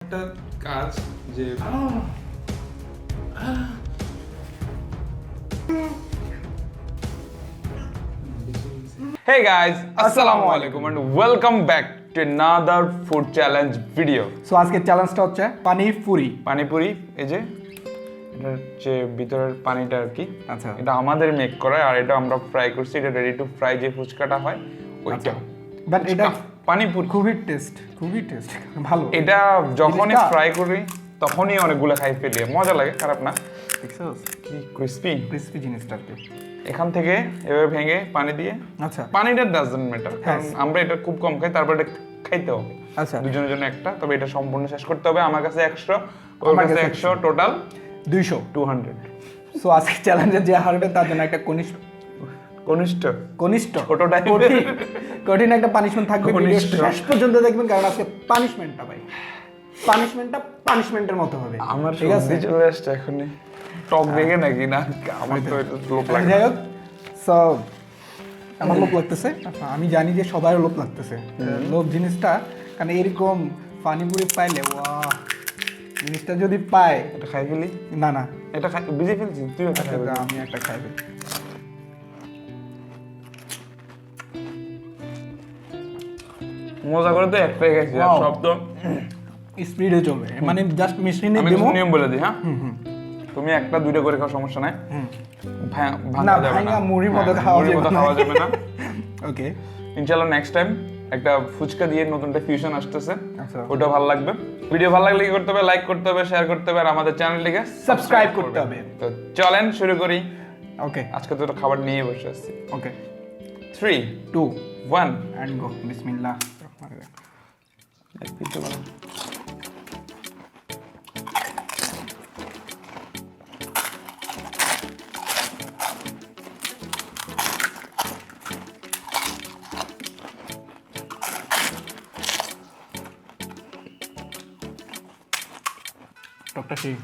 একটা কাজ যে Hey guys, Assalamualaikum and welcome back to another food challenge video. So আজকের চ্যালেঞ্জটা হচ্ছে পানি পুরি। পানি পুরি এই যে এটা হচ্ছে ভিতরের পানিটা আর কি। আচ্ছা। এটা আমাদের মেক করা আর এটা আমরা ফ্রাই করছি। এটা রেডি টু ফ্রাই যে ফুচকাটা হয় ওইটা। বাট এটা পানি পুরি খুবই টেস্ট ভালো। এটা যখনই ফ্রাই করি তখনই অনেকগুলো খাই ফেলি, মজা লাগে, খারাপ না। দেখছস কি ক্রিসপি জিনিসটা আর কি। এখান থেকে এভাবে ভেঙে পানি দিয়ে, আচ্ছা পানিটা ডাজন্ট ম্যাটার, কারণ আমরা এটা খুব কম খাই, তারপর এটা খাইতে হবে। আচ্ছা, দুজনের জন্য একটা, তবে এটা সম্পূর্ণ শেষ করতে হবে। আমার কাছে 100, ওর কাছে 100, টোটাল 200। সো আজকে চ্যালেঞ্জে যে হারবে তার জন্য একটা কনিষ্ঠ কঠিন একটা পানিশমেন্ট থাকবে। ভিডিও শেষ পর্যন্ত দেখবেন, কারণ আজকে পানিশমেন্টটা ভাই পানিশমেন্টের মতো হবে। আমার ঠিক আছে, চলে আসছে এখনই টক দেখে নাকি না, আমার তো এটা লোভ লাগে। যাই হোক, সো আমার লোভ লাগতেছে, আমি জানি যে সবার লোভ লাগতেছে। লোভ জিনিসটা, কারণ এরকম পানিপুরি পাইলে ওয়াহ, জিনিসটা যদি পায় এটা খাই ফেলি। না এটা খাই বুঝে ফেলছি, তুই এটা খাই ফেলি। আমি একটা খাইবে। মজা করে তো একটাই খাইছি, আর সব তো স্পিডে চলবে, মানে জাস্ট মেশিনে আমি দেবো। নিয়ম বলে দিই, হ্যাঁ তুমি একটা দুইটা করে খাও, সমস্যা নাই। না ভাঙা মুড়ির মতো খাওয়া যাবে না। ওকে, ইনশাআল্লাহ নেক্সট টাইম একটা ফুচকা দিয়ে নতুনটা ফিউশন আসতেছে, আচ্ছা ওটা ভালো লাগবে। ভিডিও ভালো লাগলে কি করতে হবে? লাইক করতে হবে, শেয়ার করতে হবে, আর আমাদের চ্যানেলটিকে সাবস্ক্রাইব করতে হবে। তো চলেন শুরু করি। ওকে, আজকে তো খাবার নিয়ে বসে আছি। ওকে 3, 2, 1 এন্ড গো। বিসমিল্লাহ। এক পিস তো ভালো। টকটা সেই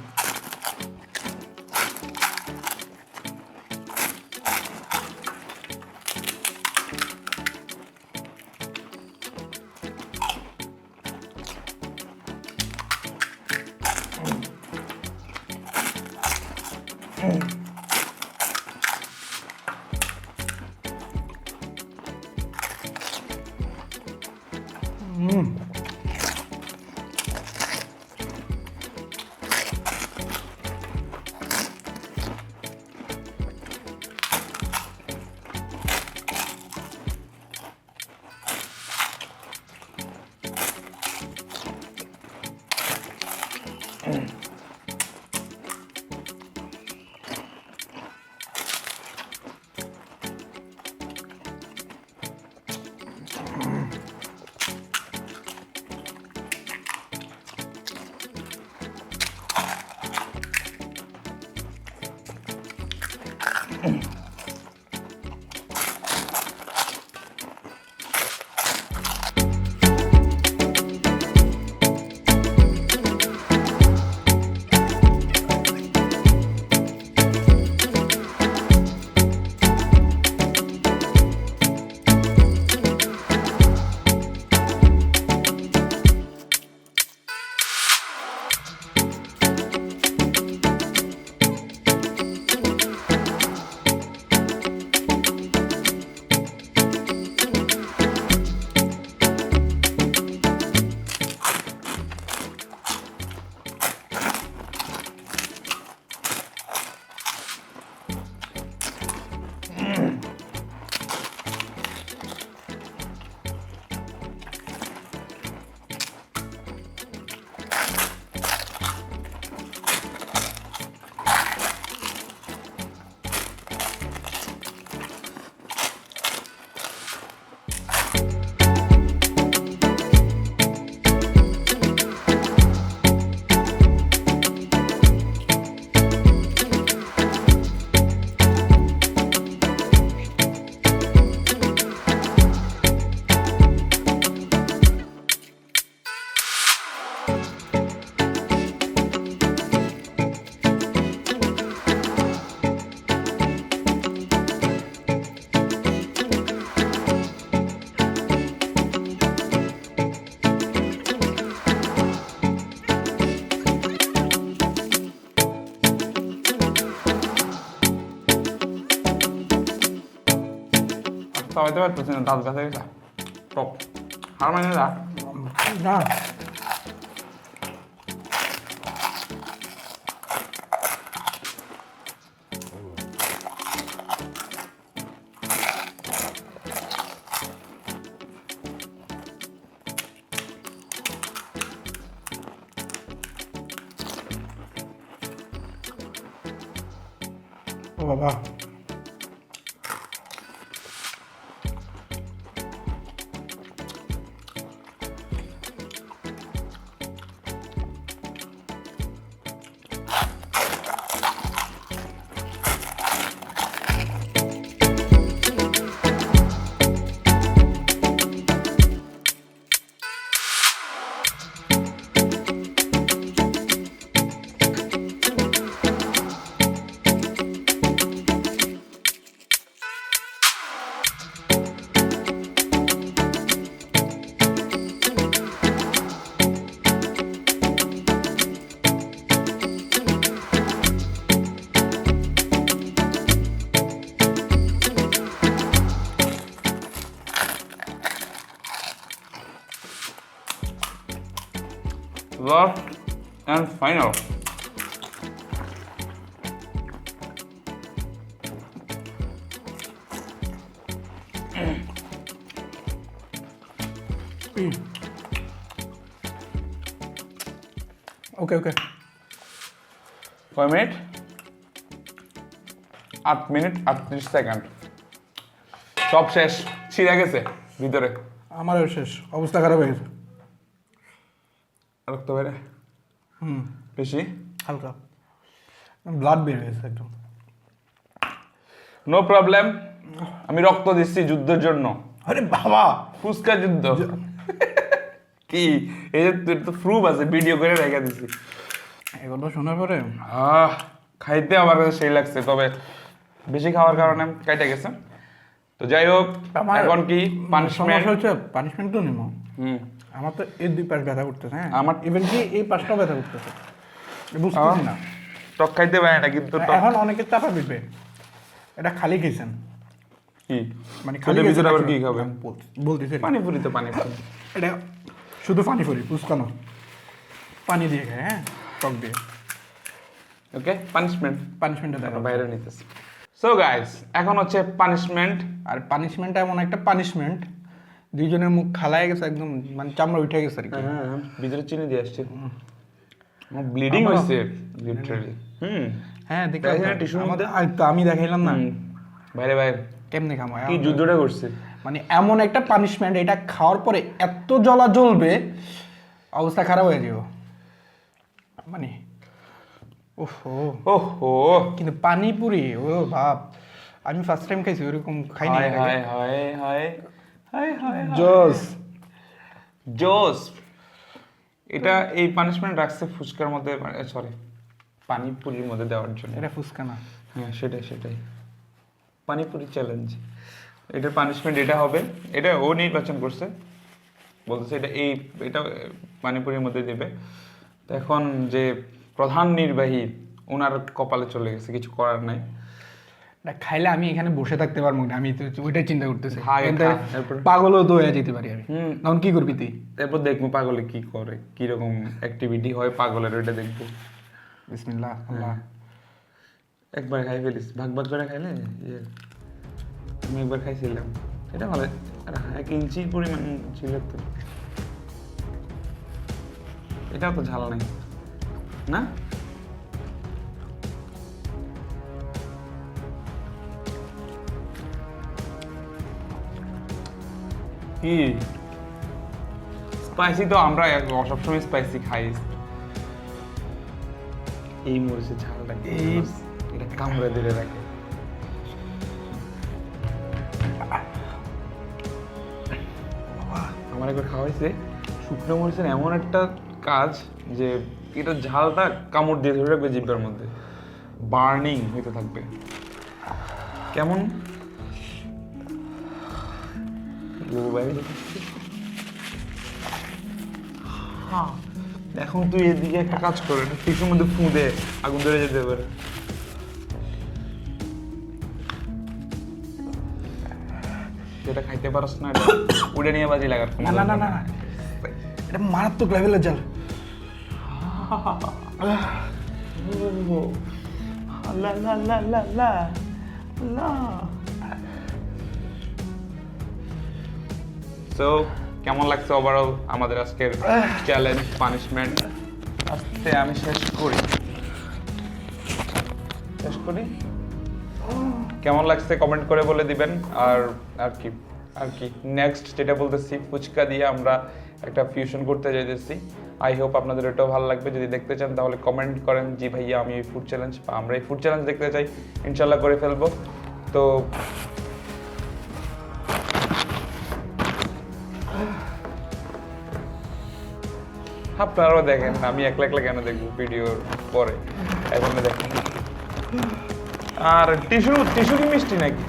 চাবাইতে পারতেছি না, দাঁত ব্যথা গেছে। টক আর মানে না না ও বাবা last and final. ওকে ওকে কয় মিনিট? 8 minute 38 second. সব শেষ, ছিঁড়ে গেছে ভিতরে। আমারও শেষ, অবস্থা খারাপ হয়ে গেছে। রক্ত বেড়ে বেশি, হালকা ব্লাড বের হয়েছে একদম। নো প্রবলেম, আমি রক্ত দিচ্ছি যুদ্ধের জন্য। আরে বাবা, ফুচকা যুদ্ধ কি? এই যে তোর তো প্রুফ আছে, ভিডিও করে রেখে দিছি। এগুলো শোনার পরে খাইতে আমার কাছে সেই লাগছে, তবে বেশি খাওয়ার কারণে কেটে গেছে। তো যাই হোক, এখন কি পানিশমেন্ট হচ্ছে? পানিশমেন্ট তো নেবো। আমার তো এই দুই পাশ ব্যথা করতেছে। হ্যাঁ, আমার ইভেন কি এই পাশটাও ব্যথা করতেছে, বুঝতেছি না। টক খাইতে পারে না কিন্তু এখন অনেকে চাপা দিবে। এটা খালি খেয়েছেন কি? মানে খালি ভিতরে আবার কি খাবে? বলতেছি পানিপুরি তো পানিপুরি। এটা শুধু পানিপুরি, ফুচকা না। পানি দিয়ে খায়, হ্যাঁ, টক দিয়ে। ওকে, পানিশমেন্টটা দেখো বাইরে নিতেছি। সো গাইস, এখন হচ্ছে পানিশমেন্ট। আর পানিশমেন্ট এমন একটা পানিশমেন্ট, দুইজনের মুখ খালায় গেছে একদম, মানে চামড়া উঠে গেছে আর কি। হ্যাঁ, ভিতরে চিনি দিয়ে আসছে, আমার ব্লিডিং হইছে লিটারালি। হ্যাঁ, দেখে টিস্যুর মধ্যে তো আমি দেখাইলাম না বাইরে বাইরে কেমনে খামো। কি যুদ্ধটা করছে, মানে এমন একটা পানিশমেন্ট, এটা খাওয়ার পরে এত জ্বলা জ্বলবে, অবস্থা খারাপ হয়ে যাবে। মানে ওহো ওহো, কিন্তু পানিপুরি, ও ভাব, আমি ফার্স্ট টাইম খাইছি, ওরকম খাইনি। হায় হায় হায় হায় হায় হায়, জোস জোস। এটা এই পানিশমেন্ট রাখছে ফুচকার মধ্যে, সরি পানিপুরির মধ্যে দেওয়ার জন্য। এটা ফুচকা না। হ্যাঁ, সেটাই পানিপুরি চ্যালেঞ্জ। এটার পানিশমেন্ট এটা হবে, এটা ও নির্বাচন করছে, বলতেছে এটা পানিপুরির মধ্যে দেবে। তো এখন যে প্রধান নির্বাহী, ওনার কপালে চলে গেছে, কিছু করার নাই। খাইলে আমি এখানে বসে থাকতে পারবো না, আমি তো ওইটাই চিন্তা করতেছি। তারপর পাগলও তো হয়ে যেতে পারি আমি, তখন কি করবি তুই? তারপর দেখবো পাগলে কি করে, কিরকম অ্যাক্টিভিটি হয় পাগলের, ওইটা দেখবো। বিসমিল্লাহ, আল্লাহ। একবার খাই ফেলিস, ভাগ ভাগ করে খাইলে। আমি একবার খাইছিলাম, এটা ভালো, 1 ইঞ্চি পরিমাণ ছিল তো। এটাও তো ঝাল নাই না? কি স্পাইসি তো আমরা সবসময় স্পাইসি খাই। এই মরিচের ঝালটা এটা কামড়ে দিলে রাখে। আমার একবার খাওয়াইছে, শুকনো মরিচের এমন একটা কাজ যে এটা ঝালটা কামড় দিয়ে ধরে রাখবে জিভটার মধ্যে, বার্নিং হইতে থাকবে। কেমন এখন তুই এদিকে একটা কাজ কর, টিস্যুর মধ্যে ফু দে, আগুন ধরে যেতে পারে। এটা খাইতে পারস না, এটা উড়ে নিয়ে বাজি লাগার না না না না না, এটা মারাত্মক লেভেলের জাল। লা লা লা লা লা লা। সো কেমন লাগছে ওভারঅল আমাদের আজকের চ্যালেঞ্জ পানিশমেন্ট? আজকে আমি শেষ করি কেমন লাগছে কমেন্ট করে বলে দিবেন। আর আর কি নেক্সট যেটা বলতেছি, ফুচকা দিয়ে আমরা একটা ফিউশন করতে যাইতেছি। আই হোপ আপনাদের এটাও ভালো লাগবে। যদি দেখতে চান তাহলে কমেন্ট করেন, জি ভাইয়া আমি এই ফুড চ্যালেঞ্জ বা আমরা এই ফুড চ্যালেঞ্জ দেখতে চাই, ইনশাল্লাহ করে ফেলবো। তো আপনারাও দেখেন, আমি একলা একলা কেন দেখবো ভিডিওর পরে, এখন দেখেন। আর টিস্যু কি মিষ্টি নাকি?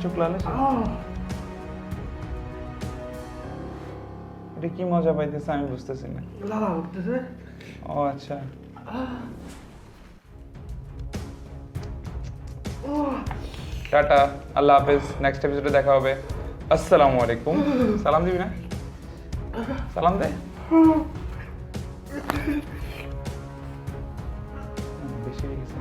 চোখ লাল হয়েছে? এটা কি মজা পাইতেছে আমি বুঝতেছি না। ও আচ্ছা, টাটা, আল্লাহ হাফেজ, নেক্সট এপিসোডে দেখা হবে। আসসালামু আলাইকুম। সালাম দিবি না? সালাম দে। বেশি হয়ে গেছে।